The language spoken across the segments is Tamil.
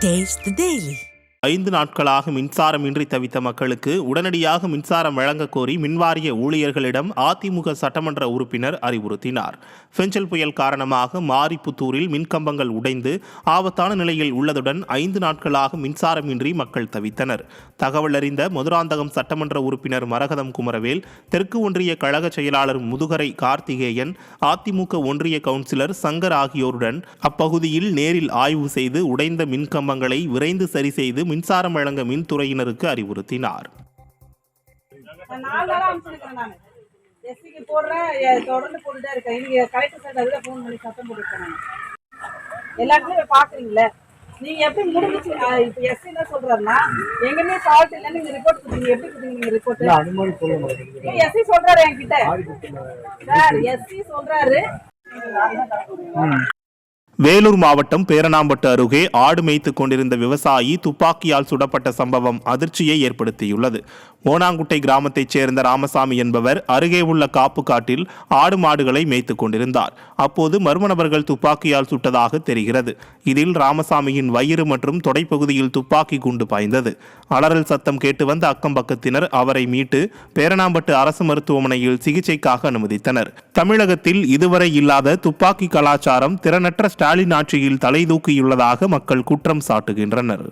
Taste the Daily. 5 நாட்களாக மின்சாரமின்றி தவித்த மக்களுக்கு உடனடியாக மின்சாரம் வழங்க கோரி மின்வாரிய ஊழியர்களிடம் அதிமுக சட்டமன்ற உறுப்பினர் அறிவுறுத்தினார். பெஞ்சல் புயல் காரணமாக மாரிப்புத்தூரில் மின்கம்பங்கள் உடைந்து ஆபத்தான நிலையில் உள்ளதுடன் 5 நாட்களாக மின்சாரமின்றி மக்கள் தவித்தனர். தகவல் அறிந்த மதுராந்தகம் சட்டமன்ற உறுப்பினர் மரகதம் குமரவேல், தெற்கு ஒன்றிய கழக செயலாளர் முதுகரை கார்த்திகேயன், அதிமுக ஒன்றிய கவுன்சிலர் சங்கர் ஆகியோருடன் அப்பகுதியில் நேரில் ஆய்வு செய்து உடைந்த மின்கம்பங்களை விரைந்து சரி செய்து மின்சாரம் வழங்க மின்துறையினருக்கு அறிவுறுத்தினார். நீங்க எப்படி முடிஞ்சிச்சு? இப்ப எஸ்சி என்ன சொல்றாருன்னா, எங்கமே ஃபால்ட் இல்ல, நீங்க ரிப்போர்ட் கொடுத்தீங்க. எப்படி கொடுத்தீங்க ரிப்போர்ட்? அனுமதி சொல்ல மாட்டீங்க. எஸ்சி சொல்றாரு என்கிட்ட. சார் எஸ்சி சொல்றாரு. வேலூர் மாவட்டம் பேரணாம்பட்டு அருகே ஆடு மேய்த்துக் கொண்டிருந்த விவசாயி துப்பாக்கியால் சுடப்பட்ட சம்பவம் அதிர்ச்சியை ஏற்படுத்தியுள்ளது. ஓனாங்குட்டை கிராமத்தைச் சேர்ந்த ராமசாமி என்பவர் அருகே உள்ள காப்பு காட்டில் ஆடு மாடுகளை மேய்த்துக் கொண்டிருந்தார். அப்போது மர்ம நபர்கள் துப்பாக்கியால் சுட்டதாக தெரிகிறது. இதில் ராமசாமியின் வயிறு மற்றும் தொடைப்பகுதியில் துப்பாக்கி குண்டு பாய்ந்தது. அலறல் சத்தம் கேட்டு வந்த அக்கம்பக்கத்தினர் அவரை மீட்டு பேரணாம்பட்டு அரசு மருத்துவமனையில் சிகிச்சைக்காக அனுமதித்தனர். தமிழகத்தில் இதுவரை இல்லாத துப்பாக்கி கலாச்சாரம் திறனற்ற ஸ்டாலின் ஆட்சியில் தலைதூக்கியுள்ளதாக மக்கள் குற்றம் சாட்டுகின்றனர்.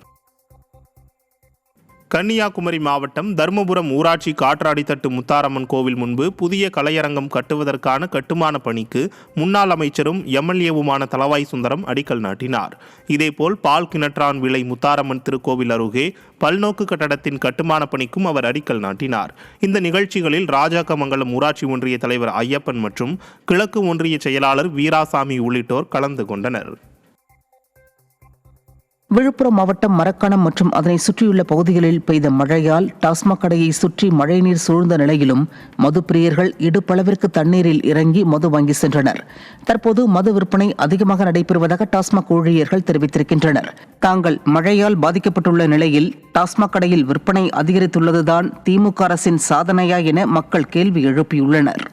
கன்னியாகுமரி மாவட்டம் தர்மபுரம் ஊராட்சி காற்றாடித்தட்டு முத்தாரம்மன் கோவில் முன்பு புதிய கலையரங்கம் கட்டுவதற்கான கட்டுமான பணிக்கு முன்னாள் அமைச்சரும் எம்எல்ஏவுமான தளவாய் சுந்தரம் அடிக்கல் நாட்டினார். இதேபோல் பால் கிணற்றான் விளை முத்தாரம்மன் திருக்கோவில் அருகே பல்நோக்கு கட்டடத்தின் கட்டுமான பணிக்கும் அவர் அடிக்கல் நாட்டினார். இந்த நிகழ்ச்சிகளில் ராஜாக்கமங்கலம் ஊராட்சி ஒன்றிய தலைவர் ஐயப்பன் மற்றும் கிழக்கு ஒன்றிய செயலாளர் வீராசாமி உள்ளிட்டோர் கலந்து கொண்டனர். விழுப்புரம் மாவட்டம் மரக்காணம் மற்றும் அதனை சுற்றியுள்ள பகுதிகளில் பெய்த மழையால் டாஸ்மாக் கடையை சுற்றி மழைநீர் சூழ்ந்த நிலையிலும் மது பிரியர்கள் இடுப்பளவிற்கு தண்ணீரில் இறங்கி மது வாங்கி சென்றனர். தற்போது மது விற்பனை அதிகமாக நடைபெறுவதாக டாஸ்மாக் ஊழியர்கள் தெரிவித்திருக்கின்றனர். தாங்கள் மழையால் பாதிக்கப்பட்டுள்ள நிலையில் டாஸ்மாக் கடையில் விற்பனை அதிகரித்துள்ளதுதான் திமுக அரசின் சாதனையா என மக்கள் கேள்வி எழுப்பியுள்ளனர்.